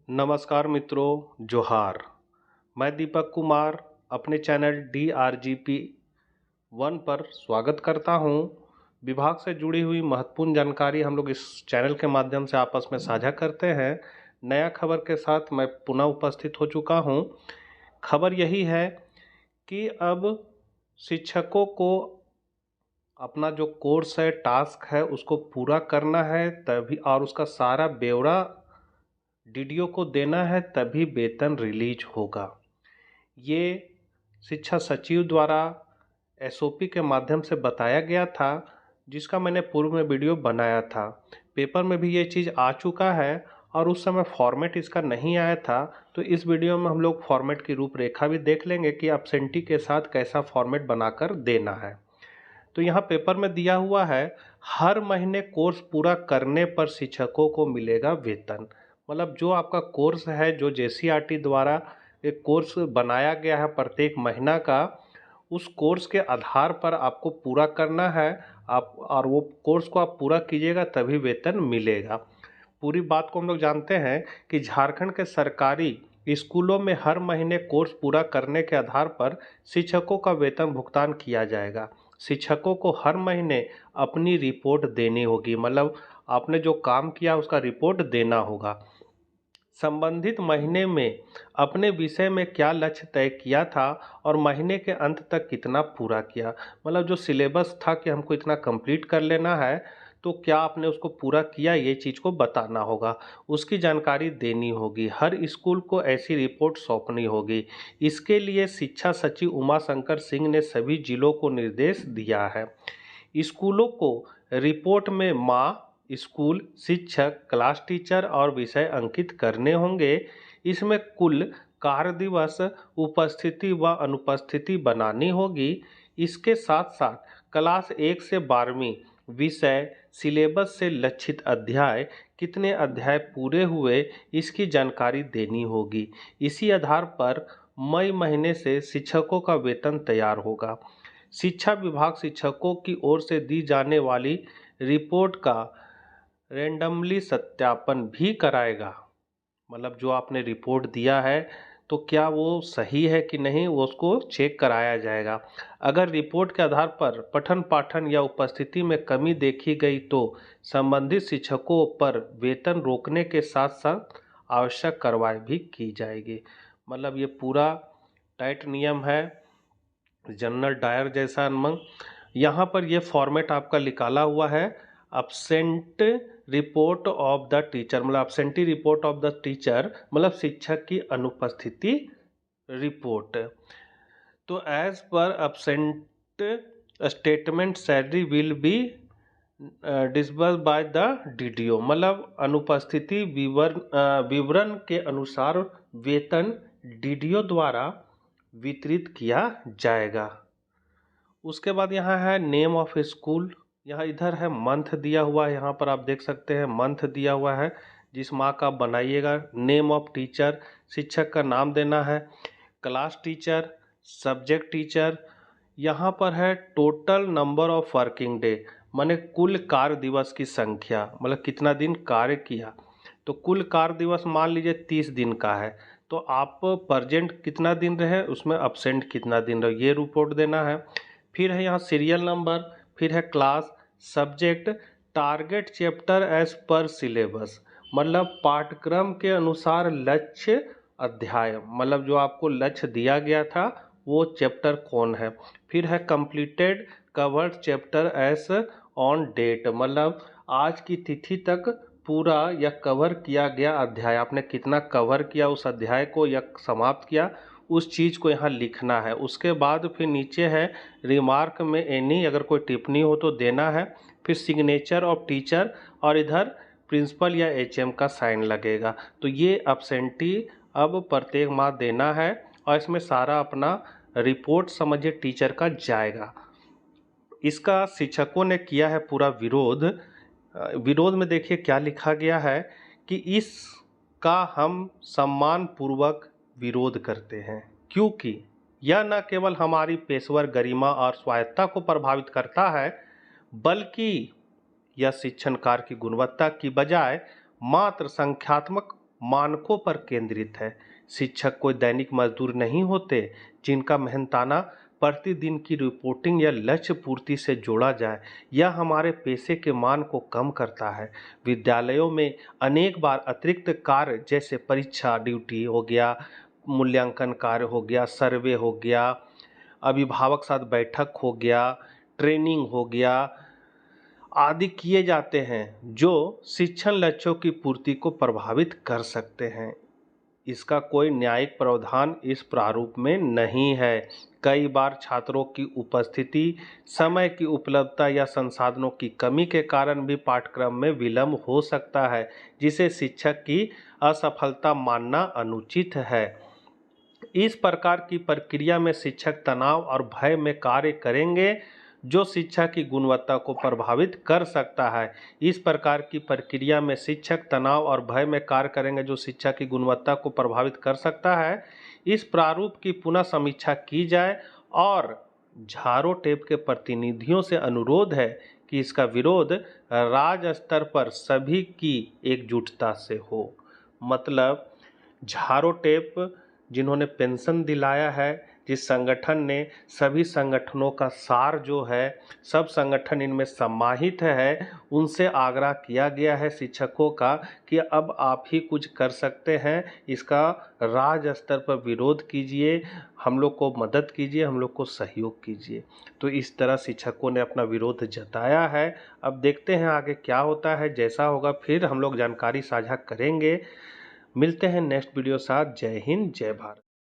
नमस्कार मित्रों, जोहार। मैं दीपक कुमार अपने चैनल DRGP 1 पर स्वागत करता हूं। विभाग से जुड़ी हुई महत्वपूर्ण जानकारी हम लोग इस चैनल के माध्यम से आपस में साझा करते हैं। नया खबर के साथ मैं पुनः उपस्थित हो चुका हूं। खबर यही है कि अब शिक्षकों को अपना जो कोर्स है, टास्क है, उसको पूरा करना है, तभी और उसका सारा ब्यौरा डीडीओ को देना है, तभी वेतन रिलीज होगा। ये शिक्षा सचिव द्वारा एसओपी के माध्यम से बताया गया था, जिसका मैंने पूर्व में वीडियो बनाया था। पेपर में भी ये चीज़ आ चुका है और उस समय फॉर्मेट इसका नहीं आया था, तो इस वीडियो में हम लोग फॉर्मेट की रूपरेखा भी देख लेंगे कि एब्सेंटी के साथ कैसा फॉर्मेट बनाकर देना है। तो यहाँ पेपर में दिया हुआ है, हर महीने कोर्स पूरा करने पर शिक्षकों को मिलेगा वेतन। मतलब जो आपका कोर्स है, जो JCRT द्वारा एक कोर्स बनाया गया है प्रत्येक महीना का, उस कोर्स के आधार पर आपको पूरा करना है। आप और वो कोर्स को आप पूरा कीजिएगा तभी वेतन मिलेगा। पूरी बात को हम लोग जानते हैं कि झारखंड के सरकारी स्कूलों में हर महीने कोर्स पूरा करने के आधार पर शिक्षकों का वेतन भुगतान किया जाएगा। शिक्षकों को हर महीने अपनी रिपोर्ट देनी होगी, मतलब आपने जो काम किया उसका रिपोर्ट देना होगा। संबंधित महीने में अपने विषय में क्या लक्ष्य तय किया था और महीने के अंत तक कितना पूरा किया, मतलब जो सिलेबस था कि हमको इतना कंप्लीट कर लेना है, तो क्या आपने उसको पूरा किया, ये चीज़ को बताना होगा। उसकी जानकारी देनी होगी। हर स्कूल को ऐसी रिपोर्ट सौंपनी होगी। इसके लिए शिक्षा सचिव उमाशंकर सिंह ने सभी जिलों को निर्देश दिया है। स्कूलों को रिपोर्ट में माँ, स्कूल, शिक्षक, क्लास टीचर और विषय अंकित करने होंगे। इसमें कुल कार्य दिवस, उपस्थिति व अनुपस्थिति बनानी होगी। इसके साथ साथ क्लास 1 से 12वीं विषय सिलेबस से लक्षित अध्याय, कितने अध्याय पूरे हुए, इसकी जानकारी देनी होगी। इसी आधार पर मई महीने से शिक्षकों का वेतन तैयार होगा। शिक्षा विभाग शिक्षकों की ओर से दी जाने वाली रिपोर्ट का रेंडमली सत्यापन भी कराएगा। मतलब जो आपने रिपोर्ट दिया है तो क्या वो सही है कि नहीं, वो उसको चेक कराया जाएगा। अगर रिपोर्ट के आधार पर पठन पाठन या उपस्थिति में कमी देखी गई तो संबंधित शिक्षकों पर वेतन रोकने के साथ साथ आवश्यक कार्रवाई भी की जाएगी। मतलब ये पूरा टाइट नियम है, जनरल डायर जैसा अनमंग। यहाँ पर ये फॉर्मेट आपका निकाला हुआ है, absent report of the teacher, मतलब absentee report of the teacher, मतलब शिक्षक की अनुपस्थिति रिपोर्ट। तो as per absent statement salary will be disburse by the DDO, मतलब अनुपस्थिति विवरण के अनुसार वेतन डीडीओ द्वारा वितरित किया जाएगा। उसके बाद यहाँ है नेम ऑफ स्कूल। यहाँ इधर है मंथ दिया हुआ है, यहाँ पर आप देख सकते हैं मंथ दिया हुआ है, जिस माह का आप बनाइएगा। नेम ऑफ टीचर, शिक्षक का नाम देना है। Class teacher, subject teacher. यहाँ पर है total number of working day, माने कुल कार्य दिवस की संख्या, मतलब कितना दिन कार्य किया। तो कुल कार्य दिवस मान लीजिए 30 दिन का है, तो आप प्रेजेंट कितना दिन रहे, उसमें अब्सेंट कितना दिन रहे, ये रिपोर्ट देना है। फिर है यहाँ सीरियल नंबर, फिर है class, subject, target chapter as per syllabus, मतलब पाठ्यक्रम के अनुसार लक्ष्य अध्याय, मतलब जो आपको लक्ष्य दिया गया था वो चैप्टर कौन है। फिर है completed covered chapter as on date, मतलब आज की तिथि तक पूरा या कवर किया गया अध्याय, आपने कितना कवर किया उस अध्याय को या समाप्त किया, उस चीज़ को यहाँ लिखना है। उसके बाद फिर नीचे है रिमार्क में एनी, अगर कोई टिप्पणी हो तो देना है। फिर सिग्नेचर ऑफ टीचर और इधर प्रिंसिपल या HM का साइन लगेगा। तो ये अब्सेंटी अब प्रत्येक माह देना है और इसमें सारा अपना रिपोर्ट समझिए टीचर का जाएगा। इसका शिक्षकों ने किया है पूरा विरोध। विरोध में देखिए क्या लिखा गया है कि इसका हम सम्मान पूर्वक विरोध करते हैं, क्योंकि यह न केवल हमारी पेशेवर गरिमा और स्वायत्ता को प्रभावित करता है, बल्कि यह शिक्षण कार्य की गुणवत्ता की बजाय मात्र संख्यात्मक मानकों पर केंद्रित है। शिक्षक कोई दैनिक मजदूर नहीं होते जिनका मेहनताना प्रतिदिन की रिपोर्टिंग या लक्ष्य पूर्ति से जोड़ा जाए। यह हमारे पेशे के मान को कम करता है। विद्यालयों में अनेक बार अतिरिक्त कार्य जैसे परीक्षा ड्यूटी हो गया, मूल्यांकन कार्य हो गया, सर्वे हो गया, अभिभावक साथ बैठक हो गया, ट्रेनिंग हो गया आदि किए जाते हैं जो शिक्षण लक्ष्यों की पूर्ति को प्रभावित कर सकते हैं। इसका कोई न्यायिक प्रावधान इस प्रारूप में नहीं है। कई बार छात्रों की उपस्थिति, समय की उपलब्धता या संसाधनों की कमी के कारण भी पाठ्यक्रम में विलंब हो सकता है, जिसे शिक्षक की असफलता मानना अनुचित है। इस प्रकार की प्रक्रिया में शिक्षक तनाव और भय में कार्य करेंगे जो शिक्षा की गुणवत्ता को प्रभावित कर सकता है। इस प्रकार की प्रक्रिया में शिक्षक तनाव और भय में कार्य करेंगे जो शिक्षा की गुणवत्ता को प्रभावित कर सकता है। इस प्रारूप की पुनः समीक्षा की जाए और झारो टेप के प्रतिनिधियों से अनुरोध है कि इसका विरोध राज्य स्तर पर सभी की एकजुटता से हो। मतलब झारो टेप जिन्होंने पेंशन दिलाया है, जिस संगठन ने सभी संगठनों का सार जो है सब संगठन इनमें समाहित है, उनसे आग्रह किया गया है शिक्षकों का कि अब आप ही कुछ कर सकते हैं, इसका राज्य स्तर पर विरोध कीजिए, हम लोग को मदद कीजिए, हम लोग को सहयोग कीजिए। तो इस तरह शिक्षकों ने अपना विरोध जताया है। अब देखते हैं आगे क्या होता है। जैसा होगा फिर हम लोग जानकारी साझा करेंगे। मिलते हैं नेक्स्ट वीडियो साथ। जय हिंद, जय भारत।